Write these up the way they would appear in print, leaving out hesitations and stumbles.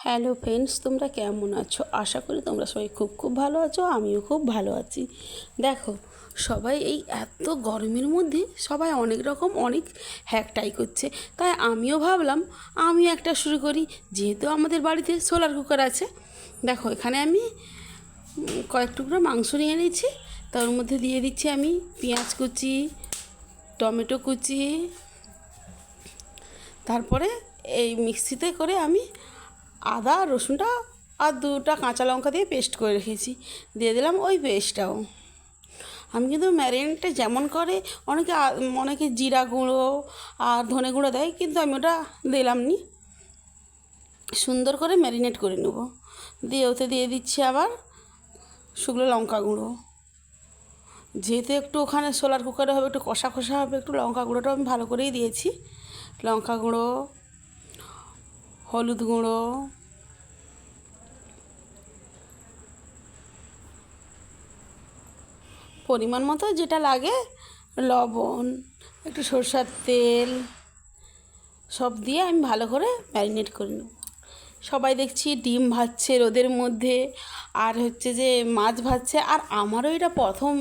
Hello friends, তোমরা কেমন আছো? আশা করি তোমরা সবাই খুব খুব ভালো আছো। আমিও খুব ভালো আছি। দেখো, সবাই এই এত গরমের মধ্যে সবাই অনেক রকম অনেক হ্যাক ট্রাই করছে। তাই আমিও ভাবলাম আমি একটা শুরু করি, যেহেতু আমাদের বাড়িতে সোলার কুকার আছে। দেখো, এখানে আমি কয়েক টুকরো মাংস নিয়ে নিয়েছি। তার মধ্যে দিয়ে দিচ্ছি আমি পেঁয়াজ কুচি, টমেটো কুচি, তারপরে এই মিক্সিতে করে আমি আদা রসুনটা আর দুটা কাঁচা লঙ্কা দিয়ে পেস্ট করে রেখেছি, দিয়ে দিলাম ওই পেস্টটাও। আমি কিন্তু ম্যারিনেটটা যেমন করে অনেকে অনেকে জিরা গুঁড়ো আর ধনে গুঁড়ো দেয়, কিন্তু আমি ওটা দিলাম নি। সুন্দর করে ম্যারিনেট করে নেব। দিয়ে ওতে দিয়ে দিচ্ছি আবার শুকনো লঙ্কা গুঁড়ো। যেহেতু একটু ওখানে সোলার কুকারে হবে, একটু কষা কষা হবে, একটু লঙ্কা গুঁড়োটাও আমি ভালো করেই দিয়েছি। লঙ্কা গুঁড়ো, হলুদ গুঁড়ো, পরিমাণ মতো যেটা লাগে, লবণ, একটু সরষের তেল, সব দিয়ে আমি ভালো করে ম্যারিনেট করে নেব। সবাই দেখছি ডিম ভাজছে রোদের মধ্যে, আর হচ্ছে যে মাছ ভাজছে। আর আমারও এটা প্রথম,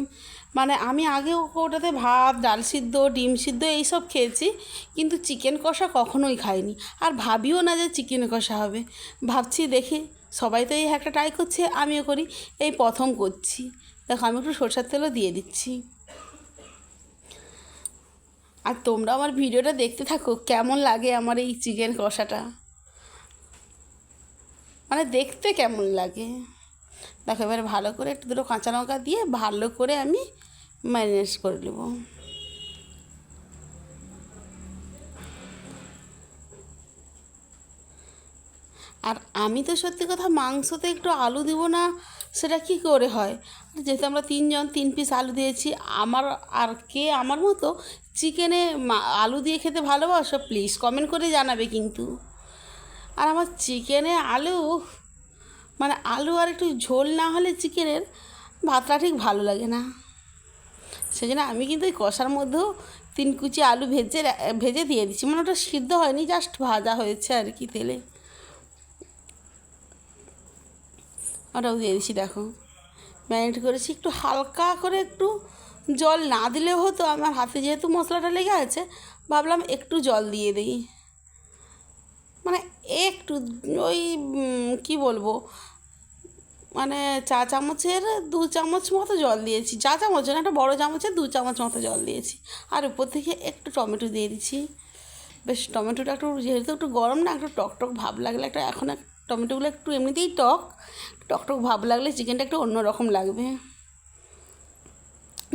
মানে আমি আগেও ওটাতে ভাত, ডাল সিদ্ধ, ডিম সিদ্ধ এইসব খেয়েছি, কিন্তু চিকেন কষা কখনোই খাইনি। আর ভাবিও না যে চিকেন কষা হবে। ভাবছি দেখি, সবাই তো এই একটা ট্রাই করছে, আমিও করি, এই প্রথম করছি। দেখো, আমি একটু সরষের তেলও দিয়ে দিচ্ছি। আর তোমরা আমার ভিডিওটা দেখতে থাকো, কেমন লাগে আমার এই চিকেন কষাটা, মানে দেখতে কেমন লাগে। দেখো, এবারে ভালো করে একটু দুটো কাঁচা লঙ্কা দিয়ে ভালো করে আমি ম্যারিনেট করে নেব। আর আমি তো সত্যি কথা, মাংসতে একটু আলু দিব না সেটা কী করে হয়? যেহেতু আমরা তিনজন, 3 পিস আলু দিয়েছি। আমার আর কে আমার মতো চিকেনে আলু দিয়ে খেতে ভালোবাসো প্লিজ কমেন্ট করে জানাবে কিন্তু। আর আমার চিকেনে আলু, মানে আলু আর একটু ঝোল না হলে চিকেনের ভাতটা ঠিক ভালো লাগে না। সেই জন্য আমি কিন্তু ওই কষার মধ্যেও 3 কুচি আলু ভেজে দিয়ে দিচ্ছি। মানে ওটা সিদ্ধ হয়নি, জাস্ট ভাজা হয়েছে আর কি তেলে, ওটাও দিয়ে দিচ্ছি। দেখো, ম্যারিনেট করেছি। একটু হালকা করে একটু জল না দিলেও হতো, আমার হাতে যেহেতু মশলাটা লেগে আছে, ভাবলাম একটু জল দিয়ে দিই। মানে একটু, ওই কী বলবো, মানে চা চামচের 2 চামচ মতো জল দিয়েছি। চা চামচ না, একটা বড়ো চামচের 2 চামচ মতো জল দিয়েছি। আর উপর থেকে একটু টমেটো দিয়ে দিচ্ছি। বেশ, টমেটোটা একটু, যেহেতু একটু গরম না, একটু টক টক ভাব লাগলে, একটা এখন টমেটোগুলো একটু এমনিতেই টক টক টক ভাব লাগলে চিকেনটা একটু অন্য রকম লাগবে।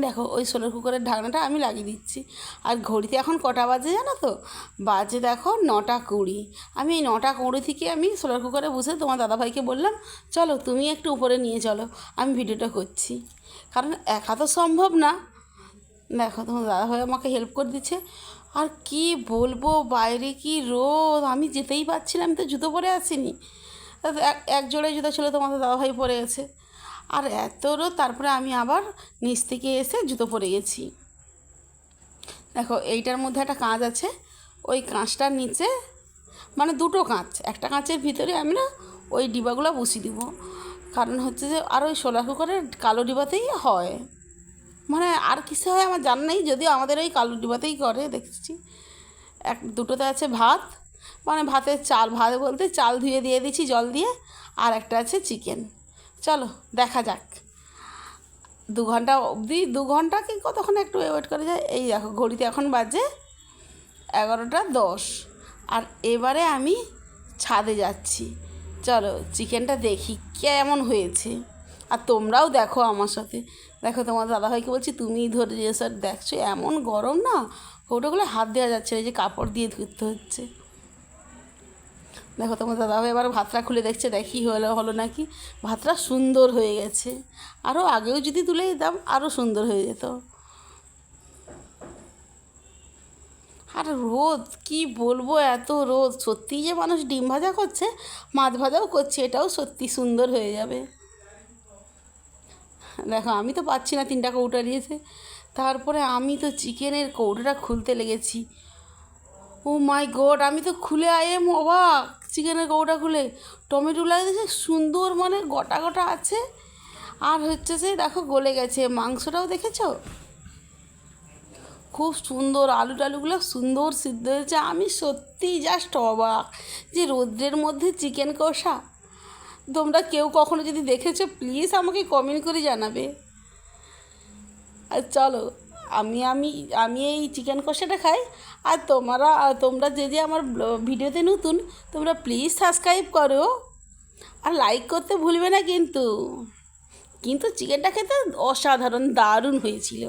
দেখো, ওই সোলার কুকারের ঢাকনাটা আমি লাগিয়ে দিচ্ছি। আর ঘড়িতে এখন কটা বাজে জানো তো? বাজে দেখো 9টা 20। আমি এই 9টা 20 থেকে আমি সোলার কুকারে বসে তোমার দাদাভাইকে বললাম, চলো তুমি একটু উপরে নিয়ে চলো, আমি ভিডিওটা করছি। কারণ একা তো সম্ভব না। দেখো, তোমার দাদাভাই আমাকে হেল্প করে দিচ্ছে। আর কি বলবো, বাইরে কি রোদ, আমি যেতেই পারছিলাম। আমি তো জুতো পরে আসিনি, এক জোড়ে জুতো ছিল, তোমাদের দাদাভাই পরে গেছে। আর এত রোদ, তারপরে আমি আবার নিচ থেকে এসে জুতো পরে গেছি। দেখো, এইটার মধ্যে একটা কাঁচ আছে, ওই কাঁচটার নিচে, মানে দুটো কাঁচ, একটা কাঁচের ভিতরে আমি না ওই ডিবাগুলো বসিয়ে দিব। কারণ হচ্ছে যে, আর ওই সোলার কুকারের কালো ডিবাতেই হয়, মানে আর কিছু হয় আমার জানা নেই, যদিও আমাদের ওই কালো ডিবাতেই করে দেখছি। দুটোতে আছে ভাত, মানে ভাতের চাল, ভাত বলতে চাল ধুয়ে দিয়ে দিচ্ছি জল দিয়ে। আর একটা আছে চিকেন। চলো দেখা যাক। 2 ঘন্টা অবধি, 2 ঘন্টা কি কতক্ষণ একটু ওয়েট করা যায়। এই দেখো, ঘড়িতে এখন বাজে 11টা 10। আর এবারে আমি ছাদে যাচ্ছি। চলো চিকেনটা দেখি কেমন হয়েছে। আর তোমরাও দেখো আমার সাথে। দেখো, তোমার দাদাভাইকে বলছি তুমিই ধরে এসে দেখছো, এমন গরম না, কৌটোগুলো হাত দেওয়া যাচ্ছে না, এই যে কাপড় দিয়ে ধুতে হচ্ছে। দেখো, তোমার দাদাভাই এবার ভাতটা খুলে দেখছে, দেখি হলো নাকি। ভাতটা সুন্দর হয়ে গেছে। আরও আগেও যদি তুলে দিতাম আরও সুন্দর হয়ে যেত। আর রোদ, কি বলবো, এত রোদ। সত্যিই যে মানুষ ডিম ভাজা করছে, মাছ ভাজাও করছে, এটাও সত্যি সুন্দর হয়ে যাবে। দেখো, আমি তো পাচ্ছি না 3টা কৌটা দিয়েছে। তারপরে আমি তো চিকেনের কৌটোটা খুলতে লেগেছি। ও মাই গড, আমি তো খুলে আই এম অবাক। চিকেনের কৌটা খুলে টমেটো লাগিয়েছে সুন্দর, মানে গোটা গোটা আছে। আর হচ্ছে সে দেখো গলে গেছে। মাংসটাও দেখেছো খুব সুন্দর, আলু টালুগুলো সুন্দর সিদ্ধ হয়েছে। আমি সত্যিই জাস্ট অবাক যে রৌদ্রের মধ্যে চিকেন কষা। তোমরা কেউ কখনো যদি দেখেছো প্লিজ আমাকে কমেন্ট করে জানাবে। আর চলো, আমি আমি আমি এই চিকেন কষাটা খাই। আর তোমরা যে যে আমার ভিডিওতে নতুন, তোমরা প্লিজ সাবস্ক্রাইব করো আর লাইক করতে ভুলবে না কিন্তু। কিন্তু চিকেনটা খেতে অসাধারণ দারুণ হয়েছিল।